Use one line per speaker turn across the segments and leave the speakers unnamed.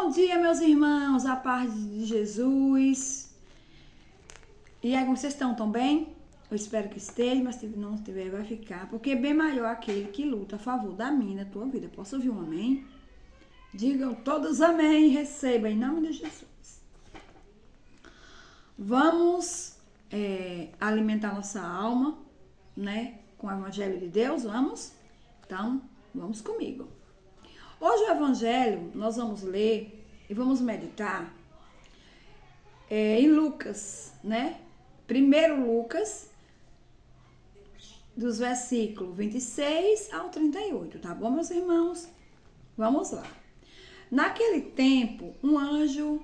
Bom dia, meus irmãos, a paz de Jesus. E aí, como vocês estão? Tão bem? Eu espero que esteja, mas se não estiver, vai ficar. Porque é bem maior aquele que luta a favor da minha, da tua vida. Posso ouvir um amém? Digam todos amém, receba em nome de Jesus. Vamos alimentar nossa alma, né? Com o Evangelho de Deus, vamos? Então, vamos comigo. Hoje o Evangelho nós vamos ler e vamos meditar em Lucas, né? Primeiro Lucas, dos versículos 26 ao 38, tá bom, meus irmãos? Vamos lá. Naquele tempo, o anjo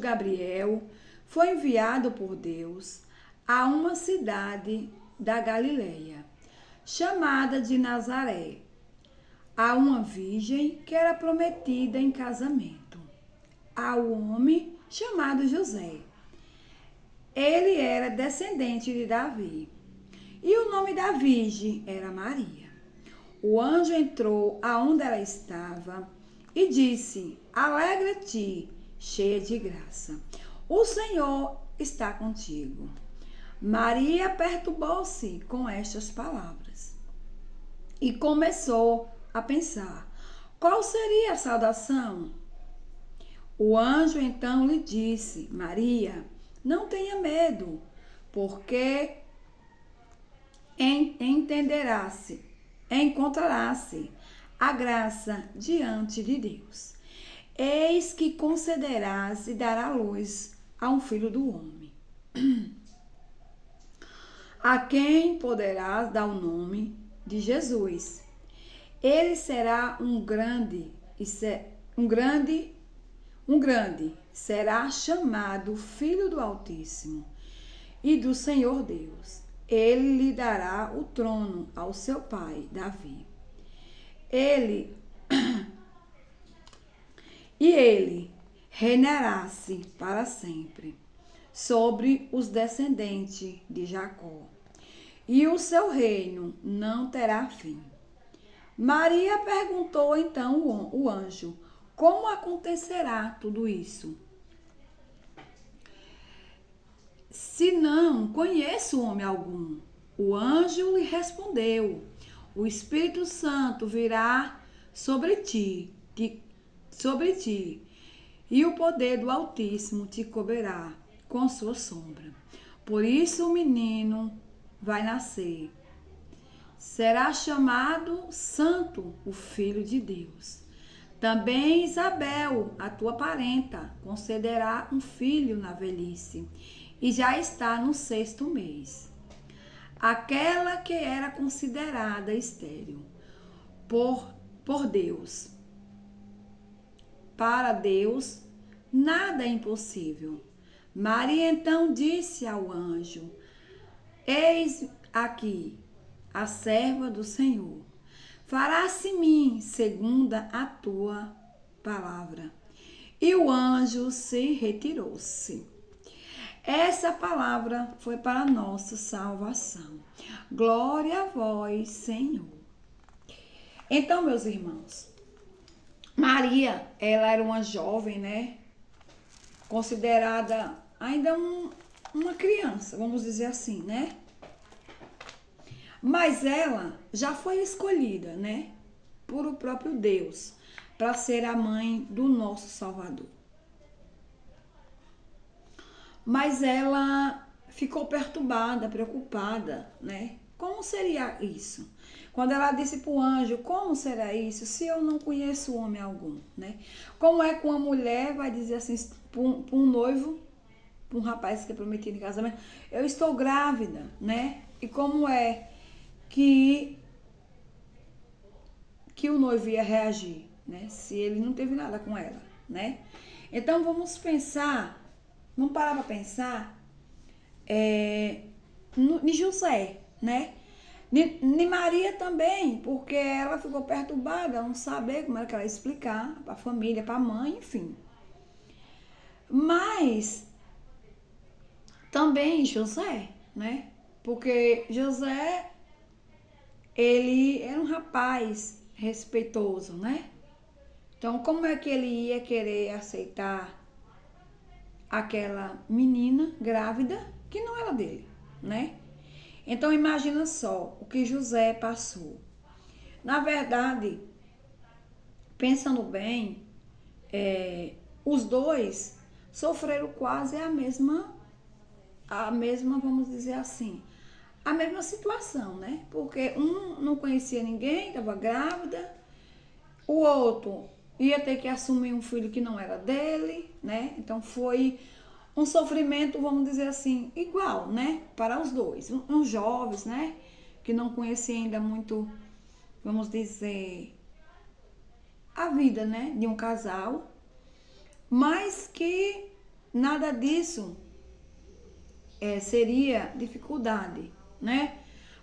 Gabriel foi enviado por Deus a uma cidade da Galileia, chamada de Nazaré, a uma virgem que era prometida em casamento ao homem chamado José. Ele era descendente de Davi, e o nome da virgem era Maria. O anjo entrou aonde ela estava e disse: Alegra-te, cheia de graça, o Senhor está contigo. Maria perturbou-se com estas palavras e começou a pensar: qual seria a saudação? O anjo então lhe disse: Maria, não tenha medo, porque encontrará-se a graça diante de Deus. Eis que concederás e dará luz a um filho do homem, a quem poderás dar o nome de Jesus. Ele será um grande, será chamado Filho do Altíssimo e do Senhor Deus. Ele lhe dará o trono ao seu pai, Davi. Ele reinará-se para sempre sobre os descendentes de Jacó, e o seu reino não terá fim. Maria perguntou então o anjo: como acontecerá tudo isso? Se não conheço homem algum. O anjo lhe respondeu: o Espírito Santo virá sobre ti, e o poder do Altíssimo te cobrirá com sua sombra. Por isso o menino vai nascer. Será chamado Santo, o Filho de Deus. Também Isabel, a tua parenta, concederá um filho na velhice, e já está no 6º mês. Aquela que era considerada estéril por Deus. Para Deus, nada é impossível. Maria então disse ao anjo: eis aqui a serva do Senhor. Fará-se em mim segundo a tua palavra. E o anjo se retirou-se. Essa palavra foi para a nossa salvação. Glória a vós, Senhor. Então, meus irmãos, Maria, ela era uma jovem, né? Considerada ainda uma criança, vamos dizer assim, né? Mas ela já foi escolhida, né? Por o próprio Deus, para ser a mãe do nosso Salvador. Mas ela ficou perturbada, preocupada, né? Como seria isso? Quando ela disse para o anjo: como será isso se eu não conheço homem algum, né? Como é que uma mulher vai dizer assim para um noivo, para um rapaz que é prometido em casamento: eu estou grávida, né? E como é que o noivo ia reagir, né? Se ele não teve nada com ela, né? Então vamos parar para pensar em José, né? Em Maria também, porque ela ficou perturbada, não saber como era que ela ia explicar para a família, para a mãe, enfim. Mas também José, né? Porque José, ele era um rapaz respeitoso, né? Então, como é que ele ia querer aceitar aquela menina grávida que não era dele, né? Então, imagina só o que José passou. Na verdade, pensando bem, os dois sofreram quase a mesma, vamos dizer assim, a mesma situação, né? Porque um não conhecia ninguém, estava grávida, o outro ia ter que assumir um filho que não era dele, né? Então foi um sofrimento, vamos dizer assim, igual, né? Para os dois, uns jovens, né? Que não conheciam ainda muito, vamos dizer, a vida, né? De um casal, mas que nada disso seria dificuldade, né?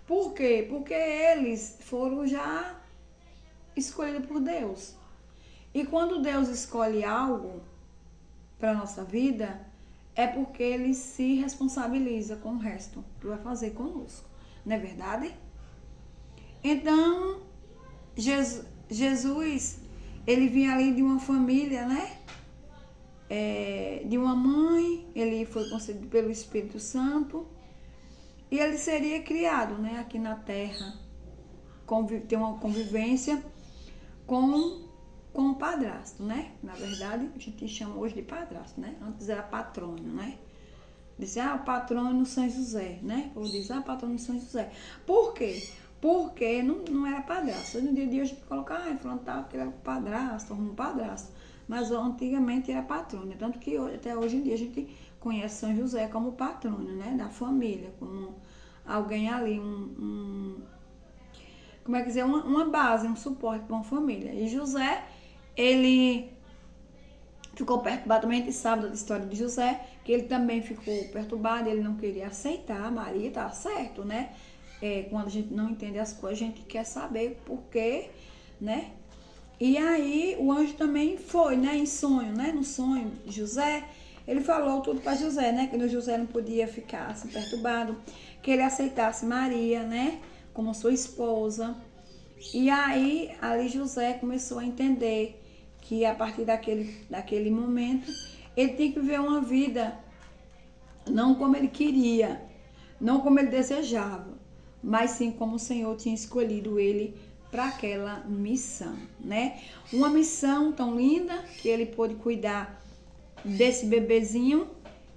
Por quê? Porque eles foram já escolhidos por Deus. E quando Deus escolhe algo para a nossa vida, é porque ele se responsabiliza com o resto que vai fazer conosco. Não é verdade? Então, Jesus, ele vinha ali de uma família, né? De uma mãe, ele foi concebido pelo Espírito Santo e ele seria criado, né, aqui na terra, ter uma convivência com o padrasto, né? Na verdade, a gente chama hoje de padrasto, né? Antes era patrônio, né? Disse, o patrônio São José, né? Ou diz, patrônio São José. Por quê? Porque não era padrasto. No dia de hoje a gente coloca, falando tal, que ele era padrasto, um padrasto. Mas antigamente era patrônio. Tanto que até hoje em dia a gente conhece São José como patrônio, né? Da família, como alguém ali, como é que dizer, uma base, um suporte para uma família. E José, ele ficou perturbado, também a gente sabe da história de José, que ele também ficou perturbado, ele não queria aceitar. Maria, tá certo, né? Quando a gente não entende as coisas, a gente quer saber por quê, né? E aí o anjo também foi, né, em sonho, né? No sonho de José, ele falou tudo para José, né? Que o José não podia ficar assim, perturbado, que ele aceitasse Maria, né? Como sua esposa. E aí, ali José começou a entender que a partir daquele momento, ele tinha que viver uma vida não como ele queria, não como ele desejava, mas sim como o Senhor tinha escolhido ele para aquela missão, né? Uma missão tão linda que ele pôde cuidar desse bebezinho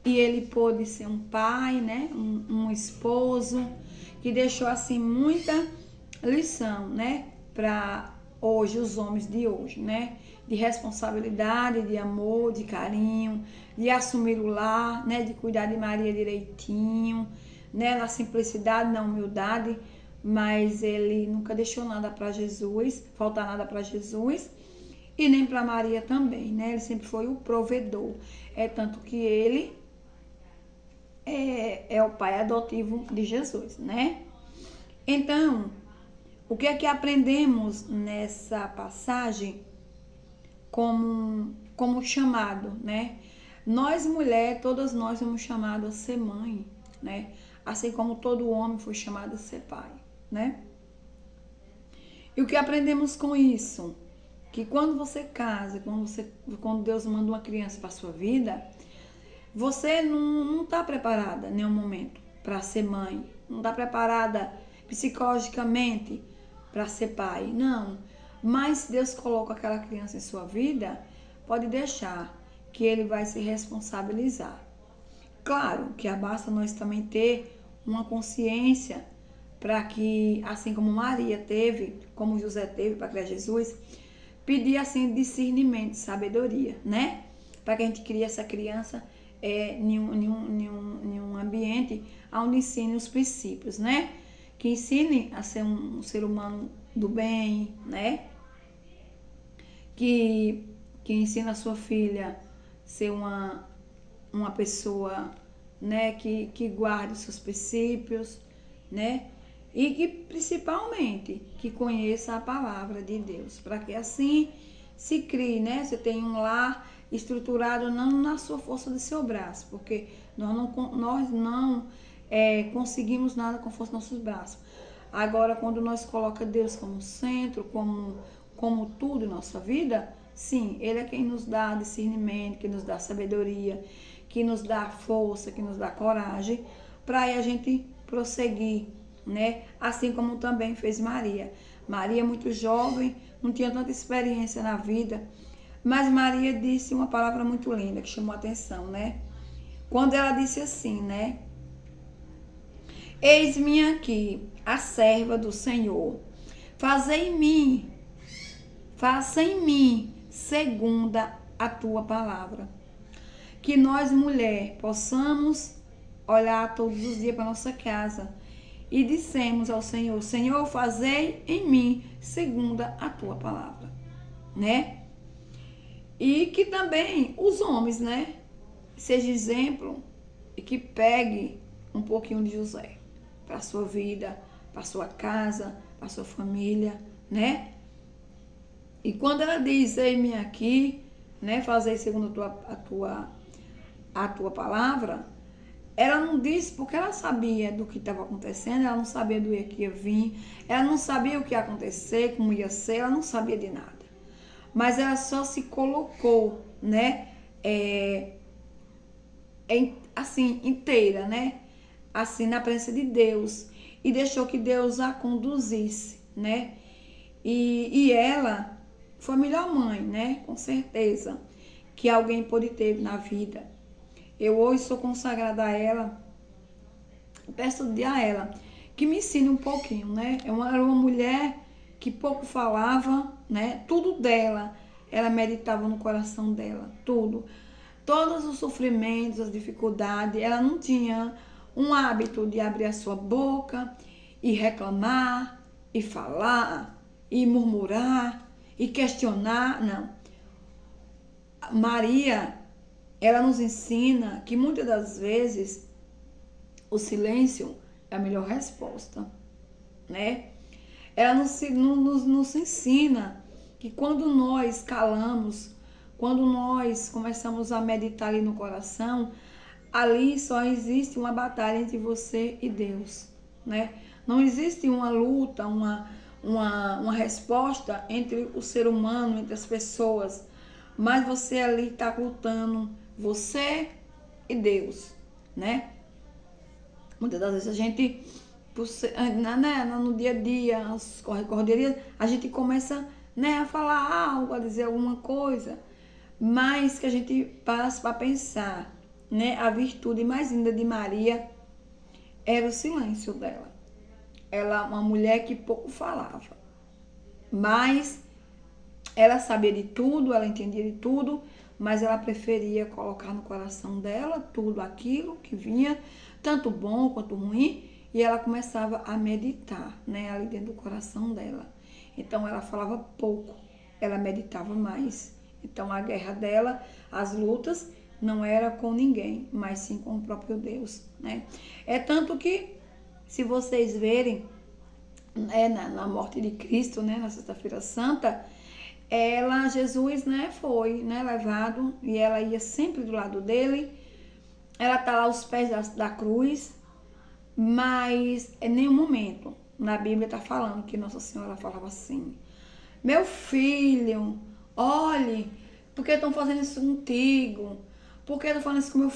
e ele pôde ser um pai, né? Um esposo que deixou assim muita lição, né? Para hoje, os homens de hoje, né? De responsabilidade, de amor, de carinho, de assumir o lar, né? De cuidar de Maria direitinho, né? Na simplicidade, na humildade, mas ele nunca deixou nada para Jesus, faltar nada para Jesus e nem para Maria também, né? Ele sempre foi o provedor. Tanto que ele é o pai adotivo de Jesus, né? Então, o que é que aprendemos nessa passagem como chamado, né? Nós, mulher, todas nós somos chamados a ser mãe, né? Assim como todo homem foi chamado a ser pai, né? E o que aprendemos com isso? Que quando você casa, quando Deus manda uma criança para sua vida, você não está preparada em nenhum momento para ser mãe, não está preparada psicologicamente para ser pai, não. Mas se Deus coloca aquela criança em sua vida, pode deixar que ele vai se responsabilizar. Claro que basta nós também ter uma consciência para que, assim como Maria teve, como José teve para criar Jesus, pedir assim discernimento, sabedoria, né? Para que a gente crie essa criança em um ambiente onde ensine os princípios, né? Que ensine a ser um ser humano do bem, né? Que ensine a sua filha a ser uma pessoa, né? Que guarde os seus princípios, né? E que principalmente que conheça a palavra de Deus, para que assim se crie, né? Você tem um lar estruturado não na sua força de seu braço, porque nós não conseguimos nada com a força dos nossos braços. Agora, quando nós colocamos Deus como centro, como tudo em nossa vida, Sim, Ele é quem nos dá discernimento, que nos dá sabedoria, que nos dá força, que nos dá coragem, para aí a gente prosseguir, né? Assim como também fez Maria. Maria, muito jovem, não tinha tanta experiência na vida, mas Maria disse uma palavra muito linda que chamou a atenção, né? Quando ela disse assim, né? Eis-me aqui, a serva do Senhor. Faça em mim segunda a tua palavra. Que nós, mulher, possamos olhar todos os dias para nossa casa e dissemos ao Senhor, Senhor, fazei em mim segunda a tua palavra, né? E que também os homens, né, seja exemplo e que pegue um pouquinho de José para a sua vida, para a sua casa, para a sua família, né? E quando ela diz, eis-me aqui, né, fazei segundo a tua palavra, ela não disse porque ela sabia do que estava acontecendo, ela não sabia do que ia vir, ela não sabia o que ia acontecer, como ia ser, ela não sabia de nada. Mas ela só se colocou, né, assim, inteira, né, assim, na presença de Deus, e deixou que Deus a conduzisse, né, e ela foi a melhor mãe, né, com certeza, que alguém pôde ter na vida. Eu hoje sou consagrada a ela, peço a ela que me ensine um pouquinho, né, era uma mulher que pouco falava, né, tudo dela, ela meditava no coração dela, tudo. Todos os sofrimentos, as dificuldades, ela não tinha um hábito de abrir a sua boca e reclamar, e falar, e murmurar, e questionar, não. Maria, ela nos ensina que muitas das vezes o silêncio é a melhor resposta, né? Ela nos ensina que quando nós calamos, quando nós começamos a meditar ali no coração, ali só existe uma batalha entre você e Deus, né? Não existe uma luta, uma resposta entre o ser humano, entre as pessoas, mas você ali está lutando, você e Deus, né? Muitas das vezes a gente, no dia a dia, as correrias, a gente começa, né, a falar algo, a dizer alguma coisa, mas que a gente passa para pensar, né, a virtude mais linda de Maria era o silêncio dela. Ela é uma mulher que pouco falava, mas ela sabia de tudo, ela entendia de tudo, mas ela preferia colocar no coração dela tudo aquilo que vinha, tanto bom quanto ruim, e ela começava a meditar, né, ali dentro do coração dela. Então ela falava pouco, ela meditava mais. Então a guerra dela, as lutas, não era com ninguém, mas sim com o próprio Deus, né? É tanto que, se vocês verem, né, na morte de Cristo, né, na Sexta-feira Santa, Jesus, né, foi, né, levado, e ela ia sempre do lado dele. Ela está lá aos pés da cruz, mas em nenhum momento na Bíblia está falando que Nossa Senhora falava assim, meu filho, olhe, por que estão fazendo isso contigo? Por que estão fazendo isso com meu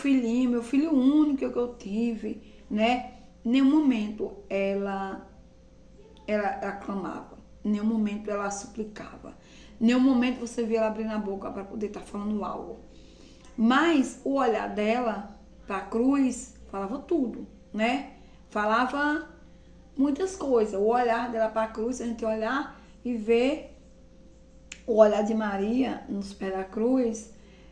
filho único que eu tive, né? Em nenhum momento ela clamava, em nenhum momento ela suplicava, em nenhum momento você via ela abrindo a boca para poder estar falando algo. Mas o olhar dela para a cruz falava tudo, né? Falava muitas coisas. O olhar dela para a cruz, a gente olhar e ver o olhar de Maria nos pés da cruz,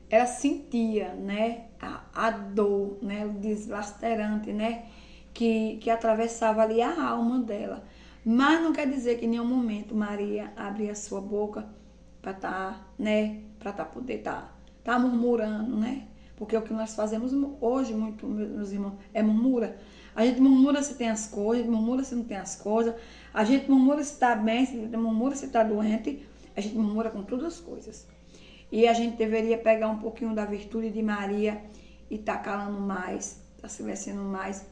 ela sentia, né, a dor, né, o deslacerante, né, que atravessava ali a alma dela. Mas não quer dizer que em nenhum momento Maria abria a sua boca para estar, né, para poder estar murmurando, né? Porque o que nós fazemos hoje, muito, meus irmãos, é murmura. A gente murmura se tem as coisas, murmura se não tem as coisas, a gente murmura se está bem, a gente murmura se está doente, a gente murmura com todas as coisas. E a gente deveria pegar um pouquinho da virtude de Maria e estar calando mais, estar silenciando mais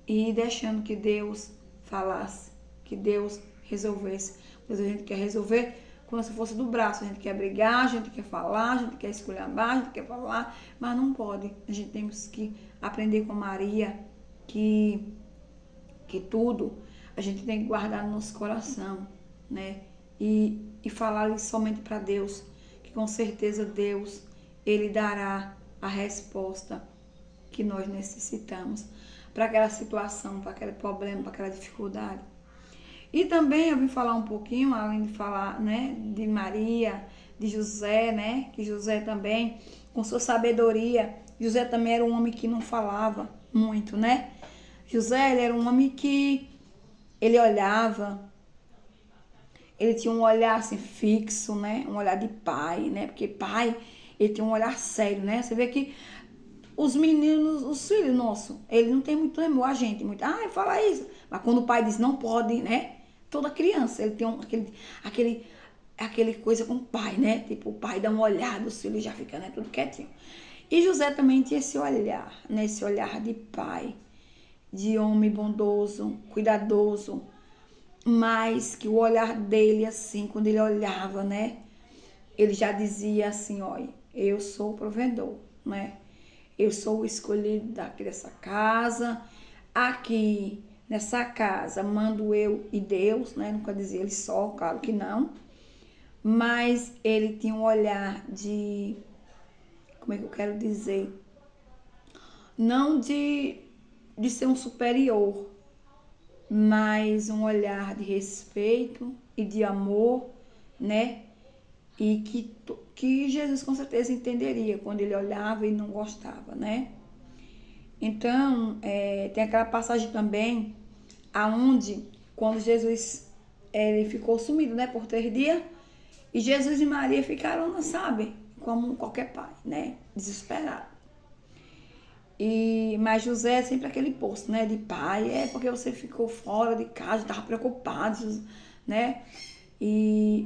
e deixando que Deus falasse, que Deus resolvesse. Mas a gente quer resolver como se fosse do braço. A gente quer brigar, a gente quer falar, a gente quer esculhambar, a gente quer falar, mas não pode. A gente tem que aprender com Maria que tudo a gente tem que guardar no nosso coração, né? E falar somente para Deus, que com certeza Deus, Ele dará a resposta que nós necessitamos para aquela situação, para aquele problema, para aquela dificuldade. E também eu vim falar um pouquinho, além de falar, né, de Maria, de José, né, que José também, com sua sabedoria, José também era um homem que não falava muito, né? José, ele era um homem que ele olhava, ele tinha um olhar assim fixo, né? Um olhar de pai, né? Porque pai, ele tem um olhar sério, né? Você vê que os meninos, os filhos nossos, ele não tem muito temor a gente, muito, fala isso. Mas quando o pai diz não pode, né? Toda criança, ele tem aquele coisa com o pai, né? Tipo, o pai dá uma olhada, os filhos já ficam, né? Tudo quietinho. E José também tinha esse olhar, né? Esse olhar de pai, de homem bondoso, cuidadoso, mas que o olhar dele, assim, quando ele olhava, né? Ele já dizia assim, olha, eu sou o provedor, né? Eu sou o escolhido dessa casa. Aqui, nessa casa, mando eu e Deus, né? Nunca dizia ele só, claro que não. Mas ele tinha um olhar de... Como é que eu quero dizer? Não de ser um superior, mas um olhar de respeito e de amor, né? E que Jesus com certeza entenderia quando ele olhava e não gostava, né? Então, tem aquela passagem também, aonde, quando Jesus ele ficou sumido, né, por 3 dias, e Jesus e Maria ficaram, sabe, como qualquer pai, né, desesperado. Mas José é sempre aquele posto, né, de pai, porque você ficou fora de casa, estava preocupado, né?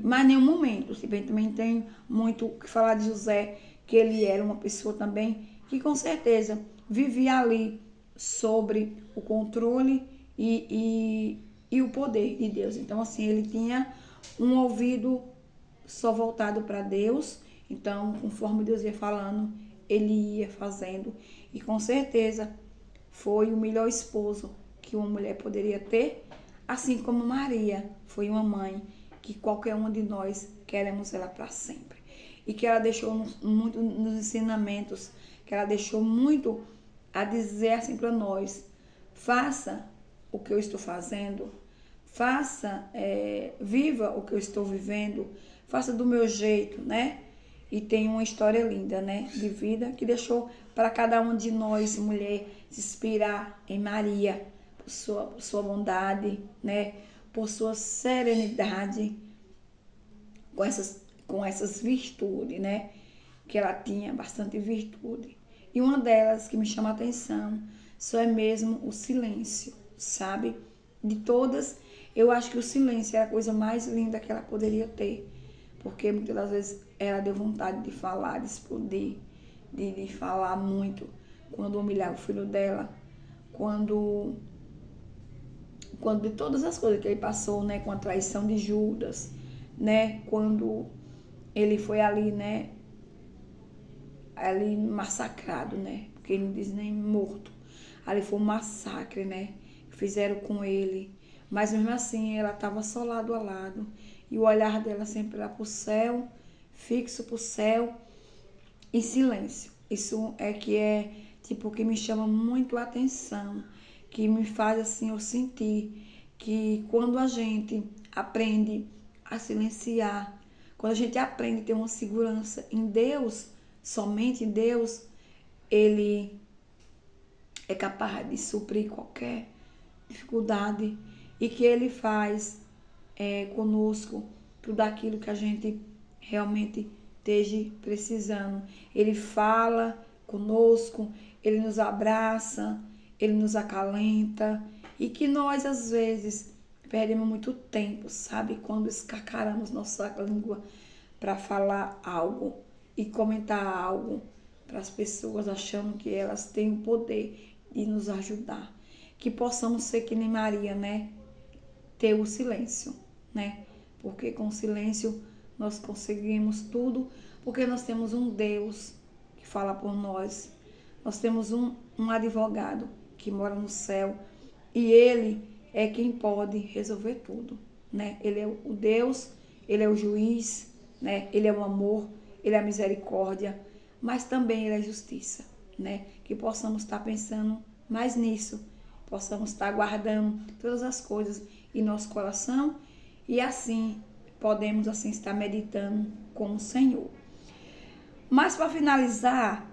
Mas em nenhum momento, se bem também tem muito o que falar de José, que ele era uma pessoa também que com certeza vivia ali sobre o controle e o poder de Deus. Então, assim, ele tinha um ouvido só voltado para Deus. Então, conforme Deus ia falando, ele ia fazendo. E com certeza foi o melhor esposo que uma mulher poderia ter, assim como Maria foi uma mãe que qualquer um de nós queremos ela para sempre. E que ela deixou muito nos ensinamentos, que ela deixou muito a dizer assim para nós: faça o que eu estou fazendo, viva o que eu estou vivendo, faça do meu jeito, né? E tem uma história linda, né, de vida, que deixou para cada um de nós, mulher, se inspirar em Maria, por sua bondade, né, por sua serenidade, com essas virtudes, né, que ela tinha bastante virtude. E uma delas que me chama a atenção só é mesmo o silêncio, sabe? De todas, eu acho que o silêncio era a coisa mais linda que ela poderia ter, porque muitas das vezes ela deu vontade de falar, de explodir, de falar muito, quando humilhava o filho dela, quando de todas as coisas que ele passou, né, com a traição de Judas, né, quando ele foi ali, né, ali massacrado, né, porque ele não diz nem morto, ali foi um massacre, né, que fizeram com ele, mas mesmo assim ela estava só lado a lado, e o olhar dela sempre era para o céu, fixo para o céu, em silêncio. Isso é tipo que me chama muito a atenção, que me faz assim eu sentir que quando a gente aprende a silenciar, quando a gente aprende a ter uma segurança em Deus, somente em Deus, Ele é capaz de suprir qualquer dificuldade e que Ele faz conosco tudo aquilo que a gente realmente esteja precisando. Ele fala conosco, Ele nos abraça, Ele nos acalenta, e que nós às vezes perdemos muito tempo, sabe? Quando escacaramos nossa língua para falar algo e comentar algo para as pessoas, achando que elas têm o poder de nos ajudar. Que possamos ser que nem Maria, né? Ter o silêncio, né? Porque com o silêncio nós conseguimos tudo, porque nós temos um Deus que fala por nós. Nós temos um advogado que mora no céu e ele é quem pode resolver tudo, né? Ele é o Deus, ele é o juiz, né? Ele é o amor, ele é a misericórdia, mas também ele é a justiça, né? Que possamos estar pensando mais nisso, possamos estar guardando todas as coisas em nosso coração e assim podemos assim estar meditando com o Senhor. Mas para finalizar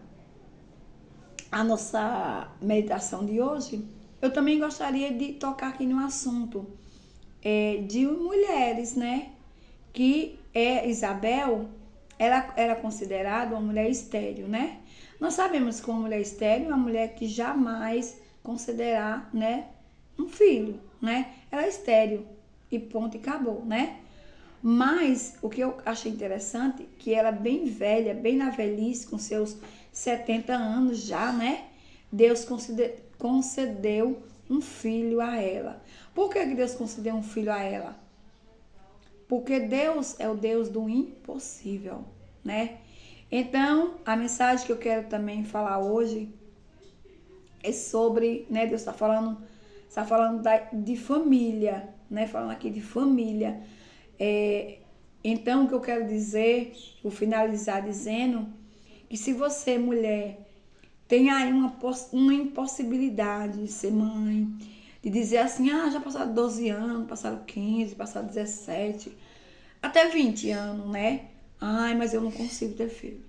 a nossa meditação de hoje, eu também gostaria de tocar aqui no assunto de mulheres, né? Que Isabel, ela era considerada uma mulher estéril, né? Nós sabemos que uma mulher estéril é uma mulher que jamais considerar, né, um filho, né? Ela é estéril e ponto e acabou, né? Mas o que eu achei interessante, que ela bem velha, bem na velhice, com seus 70 anos já, né? Deus concedeu um filho a ela. Por que Deus concedeu um filho a ela? Porque Deus é o Deus do impossível, né? Então, a mensagem que eu quero também falar hoje é sobre, né? Deus está falando de família, né? Falando aqui de família. Então, o que eu quero dizer, vou finalizar dizendo que se você, mulher, tem aí uma impossibilidade de ser mãe, de dizer assim, já passaram 12 anos, passaram 15, passaram 17, até 20 anos, né? Mas eu não consigo ter filho.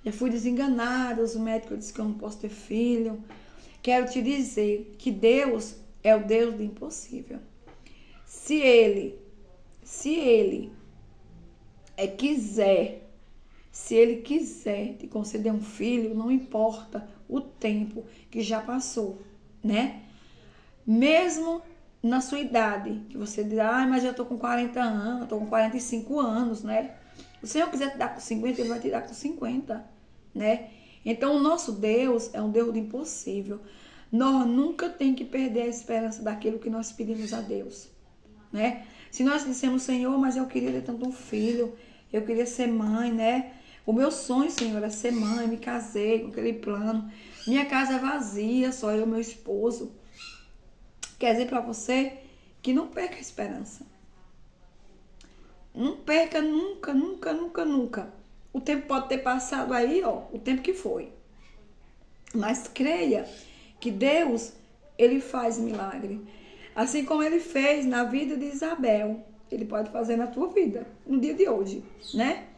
Já fui desenganada, os médicos disseram que eu não posso ter filho. Quero te dizer que Deus é o Deus do impossível. Se Ele quiser te conceder um filho, não importa o tempo que já passou, né? Mesmo na sua idade, que você diz, mas eu tô com 40 anos, eu tô com 45 anos, né? Se o Senhor quiser te dar com 50, Ele vai te dar com 50, né? Então, o nosso Deus é um Deus do impossível. Nós nunca tem que perder a esperança daquilo que nós pedimos a Deus, né? Se nós dissemos, Senhor, mas eu queria ter tanto um filho, eu queria ser mãe, né? O meu sonho, Senhor, é ser mãe, me casei com aquele plano. Minha casa é vazia, só eu e meu esposo. Quer dizer para você que não perca a esperança. Não perca nunca, nunca, nunca, nunca. O tempo pode ter passado aí, o tempo que foi. Mas creia que Deus, Ele faz milagre. Assim como Ele fez na vida de Isabel, Ele pode fazer na tua vida, no dia de hoje, né?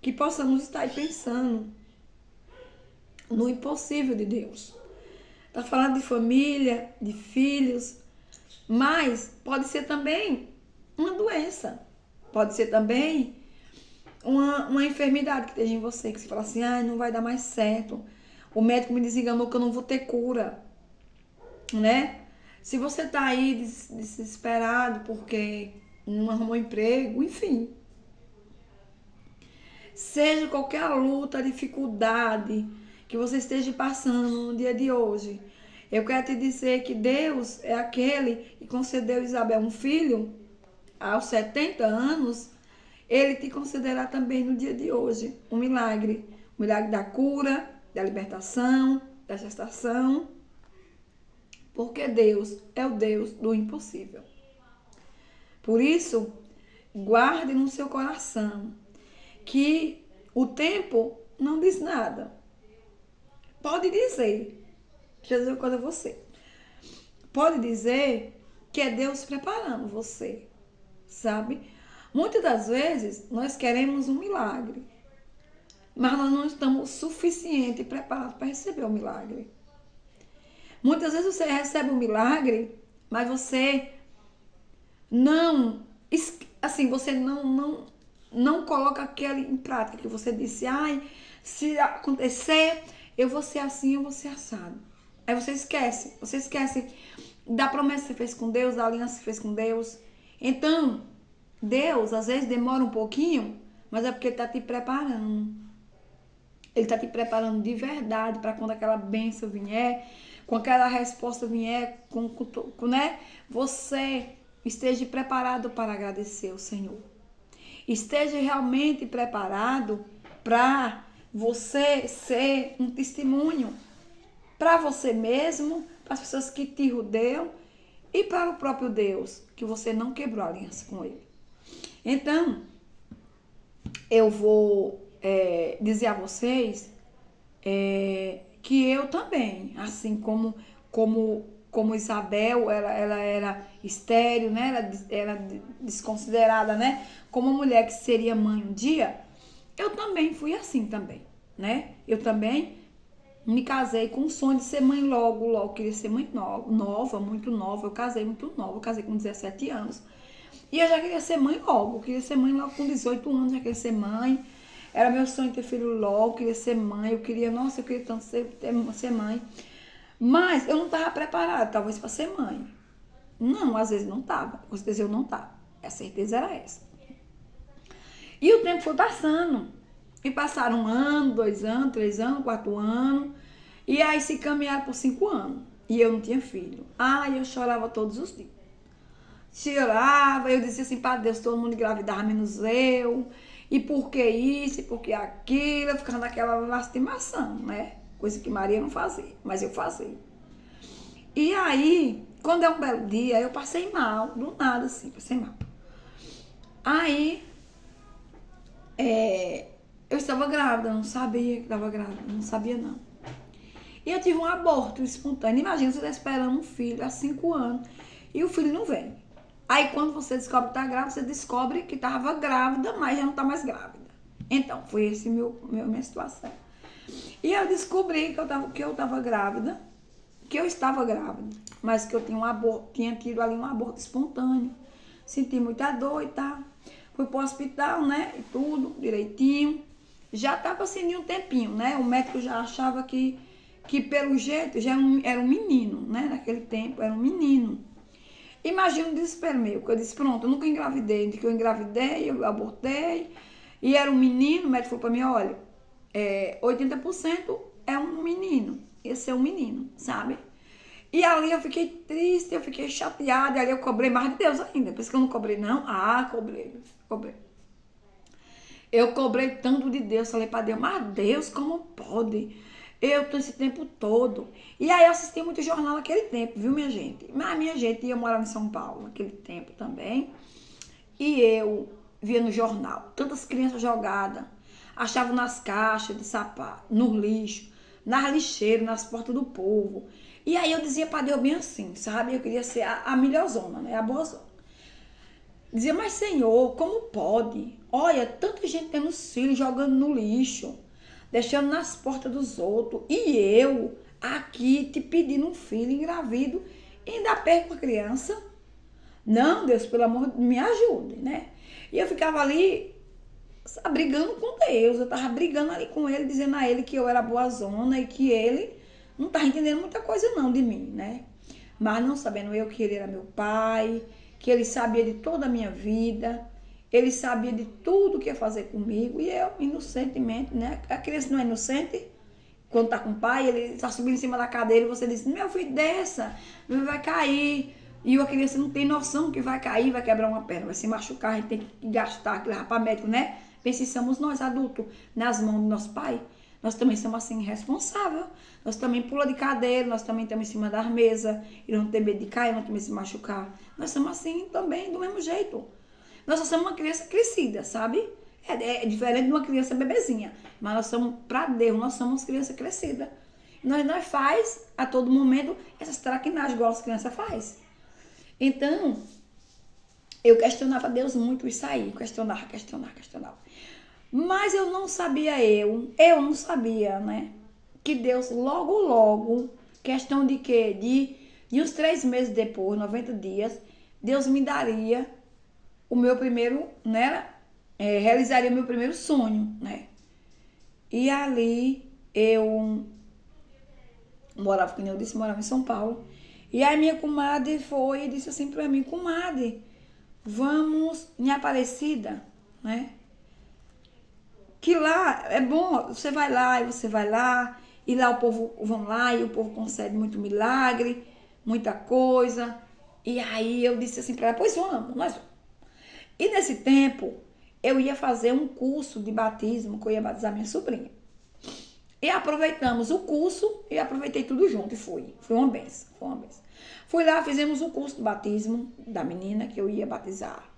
Que possamos estar aí pensando no impossível de Deus. Está falando de família, de filhos, mas pode ser também uma doença. Pode ser também uma enfermidade que esteja em você, que você fala assim, não vai dar mais certo. O médico me desenganou que eu não vou ter cura, né? Se você está aí desesperado porque não arrumou emprego, enfim. Seja qualquer luta, dificuldade que você esteja passando no dia de hoje, eu quero te dizer que Deus é aquele que concedeu a Isabel um filho aos 70 anos, Ele te concederá também no dia de hoje um milagre. O milagre da cura, da libertação, da gestação. Porque Deus é o Deus do impossível. Por isso, guarde no seu coração que o tempo não diz nada. Pode dizer, deixa eu dizer uma coisa a você. Pode dizer que é Deus preparando você, sabe? Muitas das vezes nós queremos um milagre, mas nós não estamos suficiente preparados para receber o milagre. Muitas vezes você recebe um milagre, mas você não, assim, você não coloca aquele em prática que você disse, se acontecer, eu vou ser assim, eu vou ser assado. Aí você esquece da promessa que você fez com Deus, da aliança que você fez com Deus. Então, Deus, às vezes, demora um pouquinho, mas é porque Ele está te preparando. Ele está te preparando de verdade para quando aquela bênção vier, quando aquela resposta vier, né? Você esteja preparado para agradecer ao Senhor. esteja realmente preparado para você ser um testemunho para você mesmo, para as pessoas que te rodeiam e para o próprio Deus, que você não quebrou a aliança com ele. Então, eu vou dizer a vocês que eu também, assim como Isabel, ela era estéril, né? Era desconsiderada, né? Como uma mulher que seria mãe um dia, eu também fui assim também, né? Eu também me casei com o sonho de ser mãe logo queria ser mãe nova, muito nova. Eu casei muito nova, eu casei com 17 anos. E eu já queria ser mãe logo, queria ser mãe logo com 18 anos, já queria ser mãe. Era meu sonho ter filho logo, queria ser mãe, eu queria tanto ser mãe. Mas eu não estava preparada, talvez, para ser mãe. Não, às vezes não estava, com certeza eu não estava. A certeza era essa. E o tempo foi passando. E passaram 1 ano, 2 anos, 3 anos, 4 anos. E aí se caminharam por 5 anos. E eu não tinha filho. Ai, eu chorava todos os dias. Chorava, eu dizia assim, para Deus, todo mundo engravidava, menos eu. E por que isso, e por que aquilo? Eu ficava naquela lastimação, né? Coisa que Maria não fazia, mas eu fazia. E aí, quando é um belo dia, eu passei mal, do nada assim, passei mal. Aí, eu estava grávida, não sabia que estava grávida, não sabia não. E eu tive um aborto espontâneo. Imagina, você está esperando um filho há 5 anos e o filho não vem. Aí quando você descobre que está grávida, você descobre que estava grávida, mas já não está mais grávida. Então, foi essa minha situação. E eu descobri que eu estava grávida, que eu estava grávida, mas que eu tinha tido ali um aborto espontâneo. Senti muita dor e tal. Fui pro hospital, né? E tudo, direitinho. Já estava assim um tempinho, né? O médico já achava que pelo jeito já era um menino, né? Naquele tempo era um menino. Imagina o desespero meu, que eu disse, pronto, eu nunca engravidei. De que eu engravidei, eu abortei, e era um menino, o médico falou pra mim, olha, 80% é um menino, esse é um menino, sabe? E ali eu fiquei triste, eu fiquei chateada, e ali eu cobrei mais de Deus ainda. Por isso que eu não cobrei, não. Cobrei. Eu cobrei tanto de Deus, falei pra Deus, mas Deus, como pode? Eu tô esse tempo todo. E aí eu assisti muito jornal naquele tempo, viu, minha gente? Mas minha gente ia morar em São Paulo naquele tempo também. E eu via no jornal tantas crianças jogadas, achavam nas caixas de sapato, no lixo, nas lixeiras, nas portas do povo. E aí eu dizia pra Deus bem assim, sabe? Eu queria ser a melhor zona, né? A boa zona. Dizia, mas Senhor, como pode? Olha, tanta gente tendo filhos jogando no lixo, deixando nas portas dos outros. E eu aqui te pedindo um filho engravido e ainda perco a criança. Não, Deus, pelo amor, me ajude, né? E eu ficava ali, sabe, brigando com Deus. Eu tava brigando ali com ele, dizendo a ele que eu era boazona e que ele não tava entendendo muita coisa não de mim, né? Mas não sabendo eu que ele era meu pai, que ele sabia de toda a minha vida, ele sabia de tudo que ia fazer comigo, e eu, inocentemente, né? A criança não é inocente, quando tá com o pai, ele tá subindo em cima da cadeira e você diz, meu filho, desça, vai cair. E a criança não tem noção que vai cair, vai quebrar uma perna, vai se machucar, a gente tem que gastar, que levar para médico, né? Pense, somos nós adultos nas mãos do nosso pai. Nós também somos assim irresponsáveis. Nós também pula de cadeira, nós também estamos em cima das mesas, e não tem medo de cair, não tem medo de se machucar. Nós somos assim também, do mesmo jeito. Nós só somos uma criança crescida, sabe? É diferente de uma criança bebezinha. Mas nós somos, para Deus, nós somos criança crescida. E nós faz, a todo momento, essas traquinagens igual as crianças fazem. Então, eu questionava Deus muito isso aí. Questionava. Mas eu não sabia, eu não sabia, né? Que Deus logo, questão de quê? De uns 3 meses depois, 90 dias, Deus me daria o meu primeiro, né? Realizaria o meu primeiro sonho, né? E ali eu morava, como eu disse, morava em São Paulo. E aí minha comadre foi e disse assim pra mim, comadre, vamos em Aparecida, né? Que lá é bom, você vai lá, e lá o povo vão lá e o povo concede muito milagre, muita coisa. E aí eu disse assim pra ela, pois vamos, nós vamos. E nesse tempo, eu ia fazer um curso de batismo, que eu ia batizar minha sobrinha. E aproveitamos o curso e aproveitei tudo junto e fui. Foi uma benção, foi uma benção. Fui lá, fizemos o curso de batismo da menina que eu ia batizar.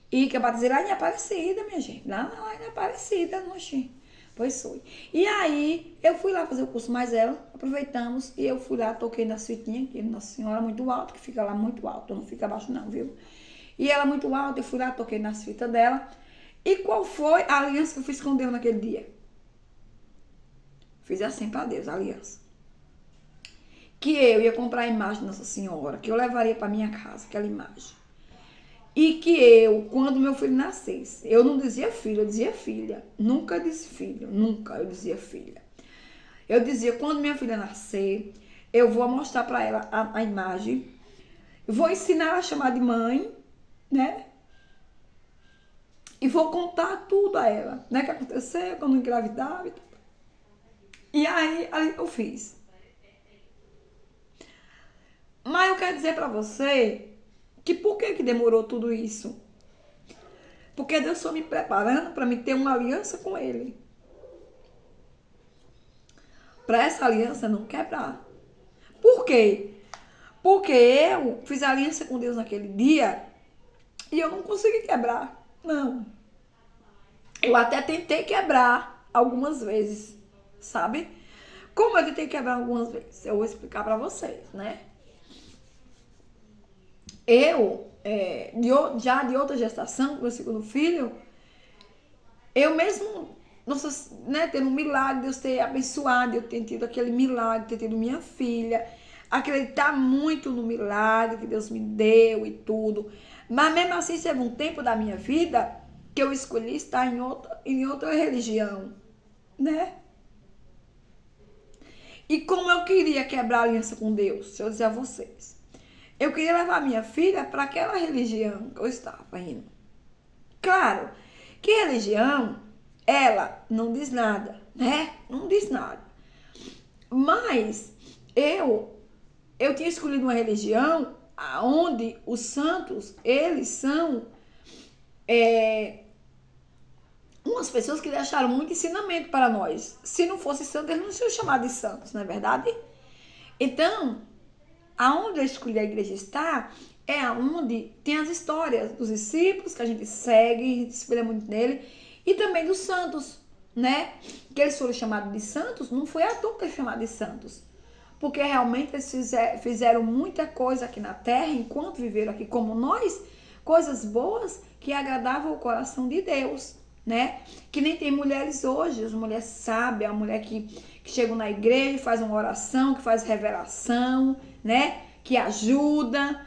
E que eu batizei lá em Aparecida, minha gente. Lá em Aparecida, no Xim. Pois foi. E aí, eu fui lá fazer o curso mais ela, aproveitamos, e eu fui lá, toquei na suitinha, que Nossa Senhora muito alto, que fica lá muito alto, não fica abaixo não, viu? E ela muito alta, eu fui lá, toquei nas fitas dela. E qual foi a aliança que eu fiz com Deus naquele dia? Fiz assim para Deus, a aliança. Que eu ia comprar a imagem de Nossa Senhora, que eu levaria para minha casa, aquela imagem. E que eu, quando meu filho nascesse, eu não dizia filho, eu dizia filha. Nunca disse filho, nunca eu dizia filha. Eu dizia, quando minha filha nascer, eu vou mostrar para ela a imagem, vou ensinar ela a chamar de mãe, né? E vou contar tudo a ela, né? Que aconteceu quando eu engravidava e tudo. E aí eu fiz. Mas eu quero dizer para você que por que demorou tudo isso? Porque Deus foi me preparando para me ter uma aliança com Ele. Para essa aliança não quebrar. Por quê? Porque eu fiz aliança com Deus naquele dia e eu não consegui quebrar. Não. Eu até tentei quebrar algumas vezes, sabe? Como eu tentei quebrar algumas vezes? Eu vou explicar para vocês, né? Eu, já de outra gestação, com meu segundo filho, eu mesmo, nossa, né, tendo um milagre, Deus ter abençoado, eu ter tido aquele milagre, ter tido minha filha, acreditar muito no milagre que Deus me deu e tudo. Mas mesmo assim, teve um tempo da minha vida que eu escolhi estar em outra religião, né? E como eu queria quebrar a aliança com Deus, se eu dizer a vocês. Eu queria levar minha filha para aquela religião que eu estava indo. Claro, que religião, ela não diz nada, né? Não diz nada. Mas eu tinha escolhido uma religião onde os santos, eles são umas pessoas que deixaram muito ensinamento para nós. Se não fosse santo, eles não seriam chamados de santos, não é verdade? Então, aonde eu escolhi a igreja estar é aonde tem as histórias dos discípulos que a gente segue, a gente se espelha muito nele, e também dos santos, né? Que eles foram chamados de santos, não foi à toa que eles foram chamados de santos. Porque realmente eles fizeram muita coisa aqui na terra, enquanto viveram aqui como nós, coisas boas que agradavam o coração de Deus, né? Que nem tem mulheres hoje, as mulheres sábias, a mulher que chega na igreja, faz uma oração, que faz revelação, né? Que ajuda.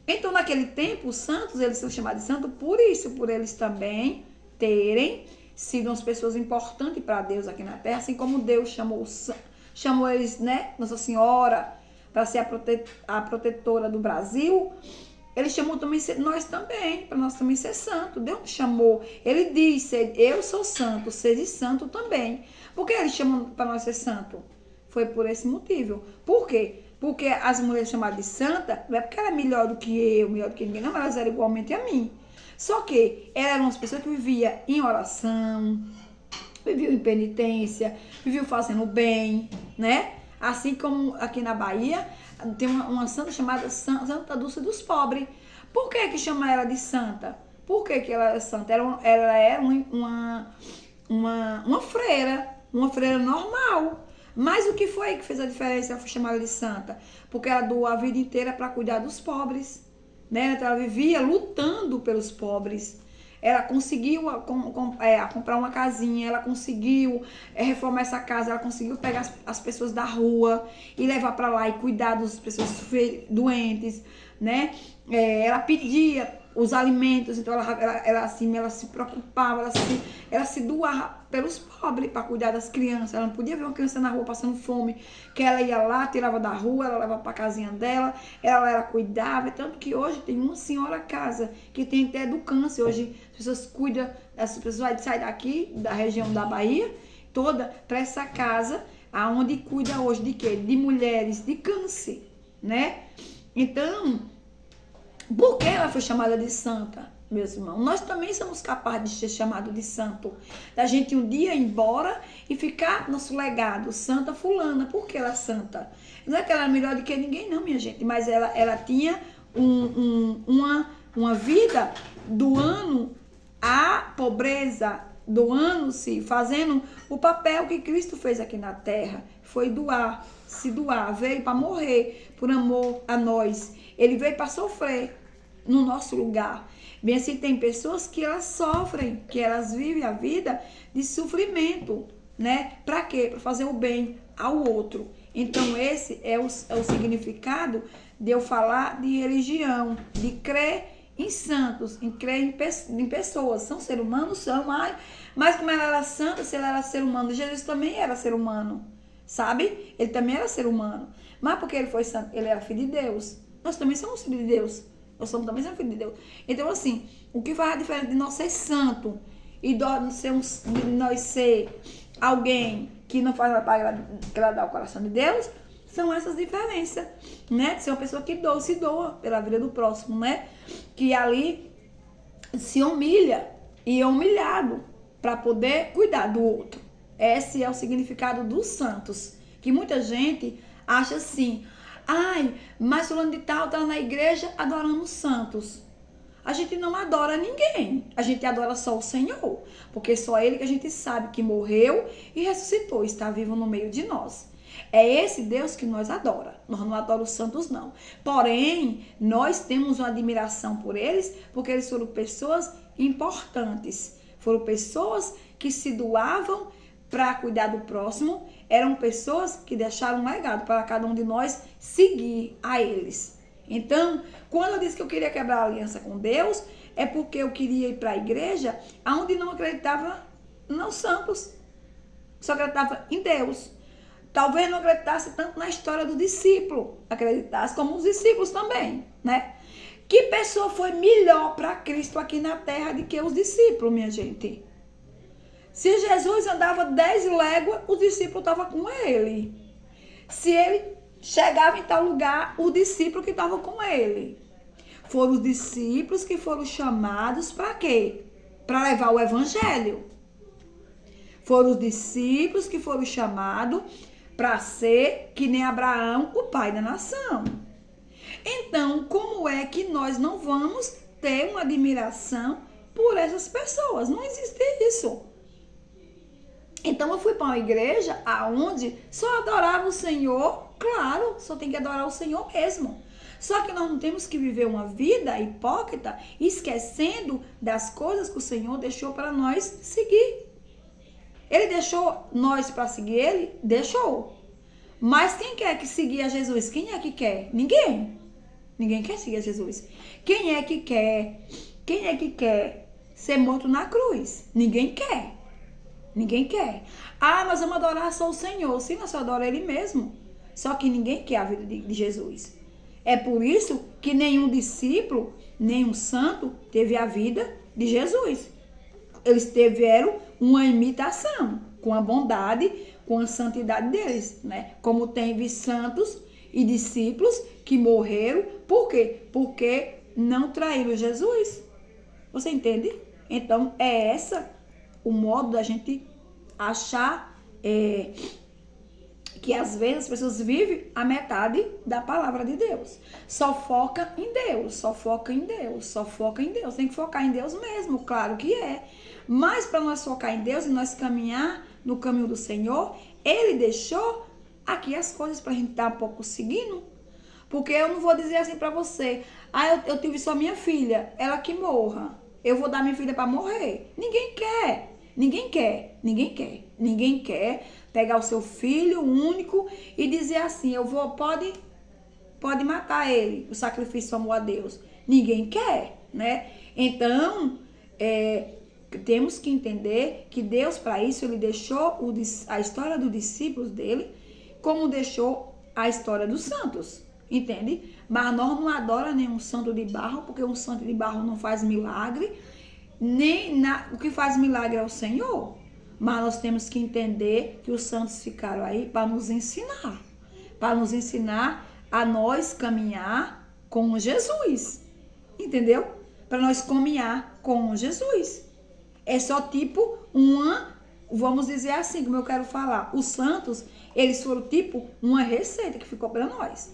Então, naquele tempo, os santos, eles são chamados de santos por isso, por eles também terem sido umas pessoas importantes para Deus aqui na terra, assim como Deus chamou eles, né? Nossa Senhora, para ser a protetora do Brasil. Ele chamou também nós também, para nós também ser santo. Deus nos chamou. Ele disse, eu sou santo, seja santo também. Por que ele chamou para nós ser santo? Foi por esse motivo. Por quê? Porque as mulheres chamadas de santa, não é porque ela é melhor do que eu, melhor do que ninguém, não, elas eram igualmente a mim. Só que elas eram umas pessoas que viviam em oração, viviam em penitência, viviam fazendo bem, né? Assim como aqui na Bahia, tem uma santa chamada Santa Dulce dos Pobres. Por que chama ela de santa? Por que ela é santa? Ela era uma freira normal. Mas o que foi que fez a diferença? Ela foi chamada de santa. Porque ela doou a vida inteira para cuidar dos pobres, né? Então, ela vivia lutando pelos pobres. Ela conseguiu comprar uma casinha, ela conseguiu reformar essa casa, ela conseguiu pegar as pessoas da rua e levar para lá e cuidar das pessoas doentes, né? Ela pedia os alimentos, então ela se preocupava, ela se doava pelos pobres para cuidar das crianças. Ela não podia ver uma criança na rua passando fome, que ela ia lá, tirava da rua, ela levava para a casinha dela, ela cuidava. Tanto que hoje tem uma senhora casa que tem até do câncer. Hoje as pessoas cuidam, as pessoas saem daqui, da região da Bahia, toda para essa casa, aonde cuida hoje de quê? De mulheres de câncer, né? Então, por que ela foi chamada de santa? meus irmãos. Nós também somos capazes de ser chamados de santo. Da gente um dia ir embora e ficar nosso legado. Santa fulana. Por que ela é santa? Não é que ela era melhor do que ninguém, não, minha gente. Mas ela tinha uma vida doando a pobreza, doando-se, fazendo o papel que Cristo fez aqui na terra. Foi doar, se doar. Veio para morrer por amor a nós. Ele veio para sofrer no nosso lugar. Bem assim, tem pessoas que elas sofrem, que elas vivem a vida de sofrimento, né? Para quê? Para fazer o bem ao outro. Então, esse é o significado de eu falar de religião, de crer em santos, em crer em pessoas. São seres humanos, são, mas como ela era santa, se ela era ser humano, Jesus também era ser humano, sabe? Ele também era ser humano. Mas porque ele foi santo, ele era filho de Deus. Nós também somos filhos de Deus. Nós somos também filhos de Deus. Então, assim, o que faz a diferença de nós ser santo e de nós ser alguém que não faz nada para agradar o coração de Deus, são essas diferenças, né? De ser uma pessoa que se doa pela vida do próximo, né? Que ali se humilha e é humilhado para poder cuidar do outro. Esse é o significado dos santos. Que muita gente acha assim: ai, mas fulano de tal está na igreja adorando os santos. A gente não adora ninguém. A gente adora só o Senhor. Porque só Ele que a gente sabe que morreu e ressuscitou, está vivo no meio de nós. É esse Deus que nós adoramos. Nós não adoramos os santos, não. Porém, nós temos uma admiração por eles, porque eles foram pessoas importantes. Foram pessoas que se doavam para cuidar do próximo. Eram pessoas que deixaram um legado para cada um de nós seguir a eles. Então, quando eu disse que eu queria quebrar a aliança com Deus, é porque eu queria ir para a igreja onde não acreditava nos santos. Só acreditava em Deus. Talvez não acreditasse tanto na história do discípulo. Acreditasse como os discípulos também, né? Que pessoa foi melhor para Cristo aqui na terra do que os discípulos, minha gente? Se Jesus andava 10 léguas, o discípulo estava com ele. Se ele chegava em tal lugar, o discípulo que estava com ele. Foram os discípulos que foram chamados para quê? Para levar o evangelho. Foram os discípulos que foram chamados para ser que nem Abraão, o pai da nação. Então, como é que nós não vamos ter uma admiração por essas pessoas? Não existe isso. Então, eu fui para uma igreja onde só adorava o Senhor. Claro, só tem que adorar o Senhor mesmo. Só que nós não temos que viver uma vida hipócrita, esquecendo das coisas que o Senhor deixou para nós seguir. Ele deixou nós para seguir Ele? Deixou. Mas quem quer que seguir a Jesus? Quem é que quer? Ninguém. Ninguém quer seguir a Jesus. Quem é que quer? Quem é que quer ser morto na cruz? Ninguém quer. Ninguém quer. Ah, mas vamos adorar só o Senhor. Sim, nós só adoramos Ele mesmo. Só que ninguém quer a vida de Jesus. É por isso que nenhum discípulo, nenhum santo teve a vida de Jesus. Eles tiveram uma imitação com a bondade, com a santidade deles, né? Como teve santos e discípulos que morreram. Por quê? Porque não traíram Jesus. Você entende? Então, é essa o modo da gente achar que às vezes as pessoas vivem a metade da palavra de Deus. Só foca em Deus, só foca em Deus, só foca em Deus. Tem que focar em Deus mesmo, claro que é. Mas para nós focar em Deus e nós caminhar no caminho do Senhor, Ele deixou aqui as coisas para a gente estar um pouco seguindo. Porque eu não vou dizer assim para você: ah, eu tive só minha filha, ela que morra. Eu vou dar minha filha para morrer. Ninguém quer. Ninguém quer. Ninguém quer. Ninguém quer pegar o seu filho único e dizer assim: pode matar ele, o sacrifício amor a Deus. Ninguém quer, né? Então, temos que entender que Deus, para isso, Ele deixou a história dos discípulos dele, como deixou a história dos santos, entende? Mas nós não adoramos nenhum santo de barro, porque um santo de barro não faz milagre, o que faz milagre é o Senhor. Mas nós temos que entender que os santos ficaram aí para nos ensinar a nós caminhar com Jesus, entendeu? para nós caminhar com Jesus. É só tipo uma, vamos dizer assim, como eu quero falar, os santos, eles foram tipo uma receita que ficou para nós.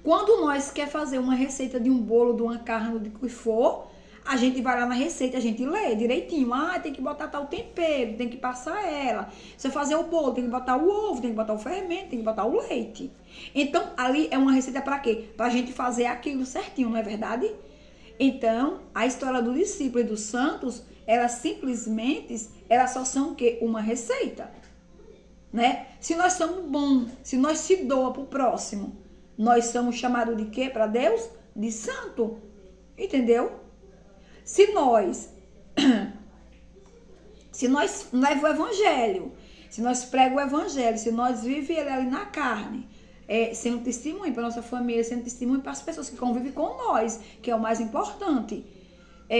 Quando nós quer fazer uma receita de um bolo, de uma carne, de que for, a gente vai lá na receita, a gente lê direitinho. Ah, tem que botar tal tempero, tem que passar ela. Se eu fazer o bolo, tem que botar o ovo, tem que botar o fermento, tem que botar o leite. Então, ali é uma receita para quê? Para a gente fazer aquilo certinho, não é verdade? Então, a história do discípulo e dos santos, elas simplesmente, elas só são o quê? Uma receita, né? Se nós somos bons, se nós se doa para o próximo, nós somos chamados de quê para Deus? De santo, entendeu? Se nós levamos o evangelho, se nós pregamos o evangelho, se nós vivemos ele ali na carne, sendo testemunho para nossa família, sendo testemunho para as pessoas que convivem com nós, que é o mais importante,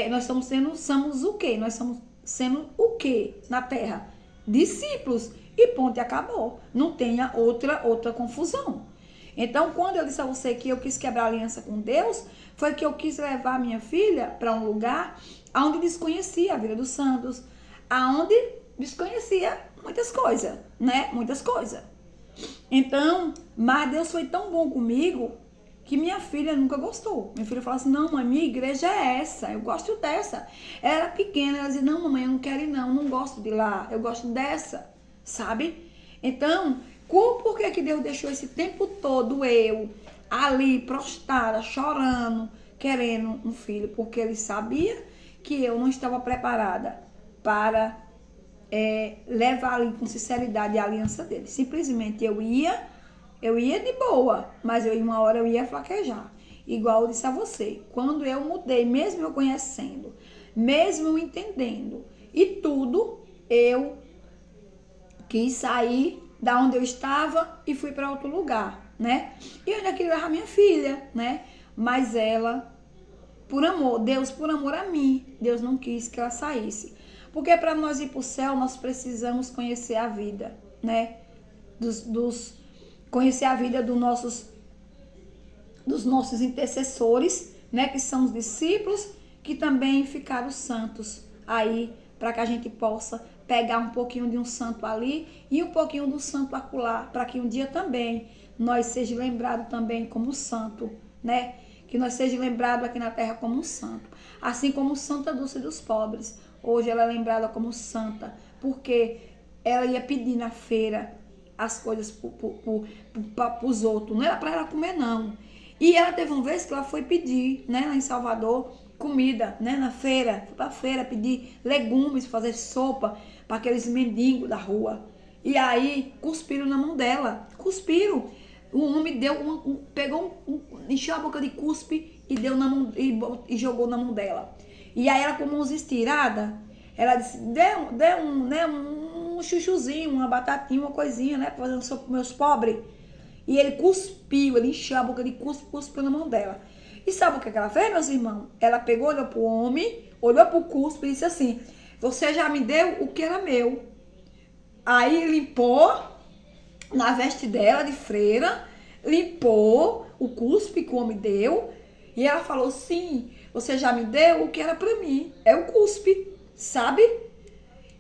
nós somos o quê? Nós estamos sendo o quê na terra? Discípulos. E ponto, e acabou. Não tenha outra confusão. Então, quando eu disse a você que eu quis quebrar a aliança com Deus, foi que eu quis levar a minha filha para um lugar onde desconhecia a vida dos santos, aonde desconhecia muitas coisas, né? Muitas coisas. Então, mas Deus foi tão bom comigo que minha filha nunca gostou. Minha filha falou assim, não, mãe, minha igreja é essa, eu gosto dessa. Ela era pequena, ela dizia, não, mamãe, eu não quero ir não gosto de lá, eu gosto dessa, sabe? Então, por que Deus deixou esse tempo todo eu ali, prostrada, chorando, querendo um filho? Porque ele sabia que eu não estava preparada para levar ali com sinceridade a aliança dele. Simplesmente eu ia de boa, mas uma hora eu ia fraquejar. Igual eu disse a você, quando eu mudei, mesmo eu conhecendo, mesmo eu entendendo e tudo, eu quis sair da onde eu estava e fui para outro lugar, né? E eu ainda queria levar minha filha, né? Mas ela, por amor, Deus por amor a mim, Deus não quis que ela saísse. Porque para nós ir para o céu, nós precisamos conhecer a vida, né? Conhecer a vida dos nossos intercessores, né? Que são os discípulos, que também ficaram santos aí, para que a gente possa pegar um pouquinho de um santo ali e um pouquinho do santo acolá, para que um dia também nós seja lembrado também como santo, né? Que nós seja lembrado aqui na terra como santo. Assim como Santa Dulce dos Pobres. Hoje ela é lembrada como santa, porque ela ia pedir na feira as coisas para os outros. Não era para ela comer, não. E ela teve uma vez que ela foi pedir, né, lá em Salvador, comida, né, na feira. Foi para a feira pedir legumes, fazer sopa para aqueles mendigos da rua. E aí, cuspiram na mão dela. Cuspiram. O homem encheu a boca de cuspe e deu na mão, e jogou na mão dela. E aí ela, com mãos estiradas, ela disse, dê um chuchuzinho, uma batatinha, uma coisinha, né, para fazer um sopa para meus pobres. E ele cuspiu, ele encheu a boca de cuspe, cuspiu na mão dela. E sabe o que ela fez, meus irmãos? Ela pegou, olhou pro homem, olhou pro cuspe e disse assim, você já me deu o que era meu. Aí limpou na veste dela de freira, limpou o cuspe que o homem deu, e ela falou, sim, você já me deu o que era pra mim, é o cuspe, sabe?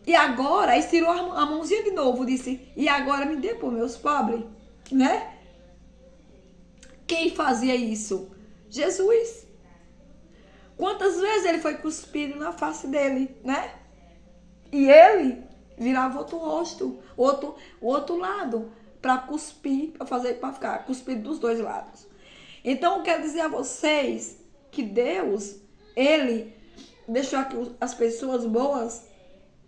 E agora, aí tirou a mãozinha de novo, disse, e agora me dê por meus pobres, né? Quem fazia isso? Jesus. Quantas vezes ele foi cuspido na face dele, né? E ele virava outro rosto, o outro lado, para cuspir, para ficar cuspido dos dois lados. Então, eu quero dizer a vocês que Deus, ele deixou aqui as pessoas boas,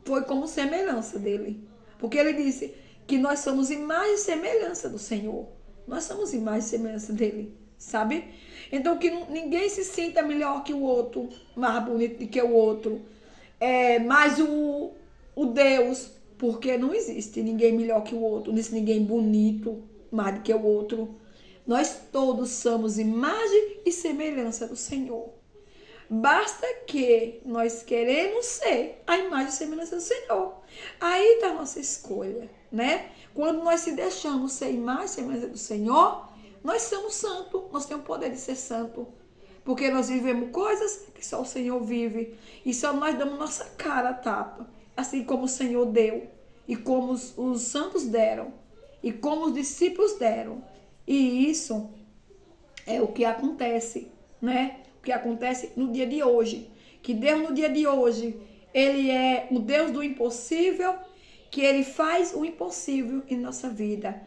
foi como semelhança dele. Porque ele disse que nós somos imagem e semelhança do Senhor. Nós somos imagem e semelhança dele, sabe? Então, que ninguém se sinta melhor que o outro, mais bonito do que o outro. Mas o Deus, porque não existe ninguém melhor que o outro, não existe ninguém bonito mais do que o outro. Nós todos somos imagem e semelhança do Senhor. Basta que nós queremos ser a imagem e semelhança do Senhor. Aí está a nossa escolha, né? Quando nós se deixamos ser imagem e semelhança do Senhor, nós somos santos, nós temos o poder de ser santo. Porque nós vivemos coisas que só o Senhor vive. E só nós damos nossa cara a tapa. Assim como o Senhor deu. E como os santos deram. E como os discípulos deram. E isso é o que acontece, né? O que acontece no dia de hoje. Que Deus no dia de hoje, Ele é o Deus do impossível, que Ele faz o impossível em nossa vida.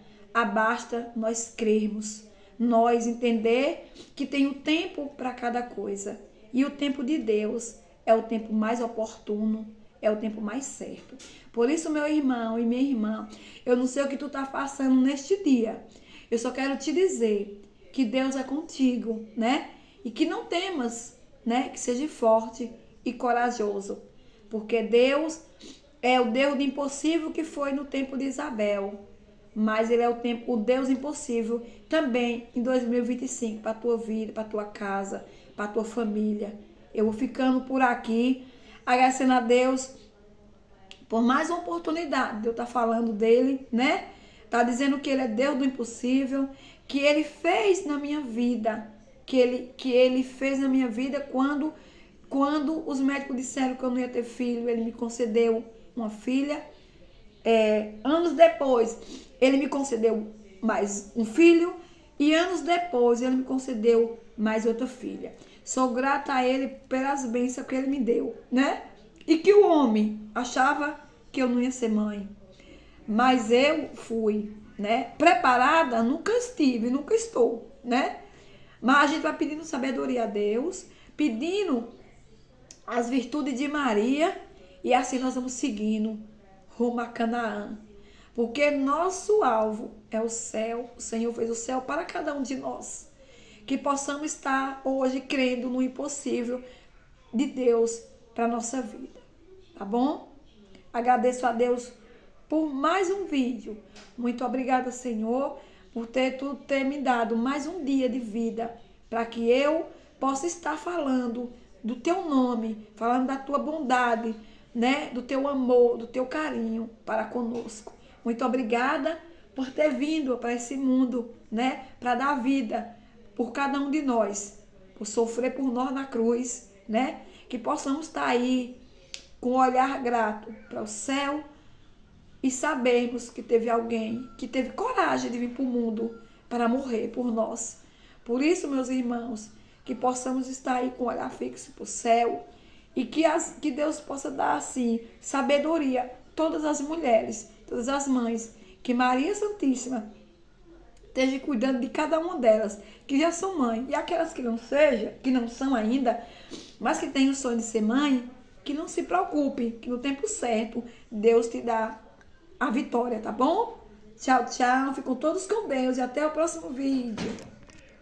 Basta nós crermos, nós entender que tem o tempo para cada coisa. E o tempo de Deus é o tempo mais oportuno, é o tempo mais certo. Por isso, meu irmão e minha irmã, eu não sei o que tu tá passando neste dia. Eu só quero te dizer que Deus é contigo, né? E que não temas, né? Que seja forte e corajoso. Porque Deus é o Deus do impossível que foi no tempo de Isabel. Mas Ele é o Deus impossível também em 2025 para a tua vida, para a tua casa, para a tua família. Eu vou ficando por aqui, agradecendo a Deus por mais uma oportunidade de eu estar falando dele, né? Tá dizendo que Ele é Deus do impossível, que Ele fez na minha vida, que ele fez na minha vida quando os médicos disseram que eu não ia ter filho, Ele me concedeu uma filha. Anos depois, Ele me concedeu mais um filho e anos depois Ele me concedeu mais outra filha. Sou grata a Ele pelas bênçãos que Ele me deu, né? E que o homem achava que eu não ia ser mãe. Mas eu fui, né? Preparada, nunca estive, nunca estou, né? Mas a gente vai pedindo sabedoria a Deus, pedindo as virtudes de Maria e assim nós vamos seguindo rumo a Canaã. Porque nosso alvo é o céu. O Senhor fez o céu para cada um de nós. Que possamos estar hoje crendo no impossível de Deus para a nossa vida. Tá bom? Agradeço a Deus por mais um vídeo. Muito obrigada, Senhor, por tu ter me dado mais um dia de vida para que eu possa estar falando do teu nome, falando da tua bondade, né? Do teu amor, do teu carinho para conosco. Muito obrigada por ter vindo para esse mundo, né? Para dar vida por cada um de nós, por sofrer por nós na cruz, né? Que possamos estar aí com um olhar grato para o céu e sabermos que teve alguém que teve coragem de vir para o mundo para morrer por nós. Por isso, meus irmãos, que possamos estar aí com o olhar fixo para o céu e que Deus possa dar, assim, sabedoria a todas as mulheres, todas as mães, que Maria Santíssima esteja cuidando de cada uma delas, que já são mãe, e aquelas que não sejam, que não são ainda, mas que têm o sonho de ser mãe, que não se preocupe, que no tempo certo Deus te dá a vitória, tá bom? Tchau, tchau, ficam todos com Deus e até o próximo vídeo.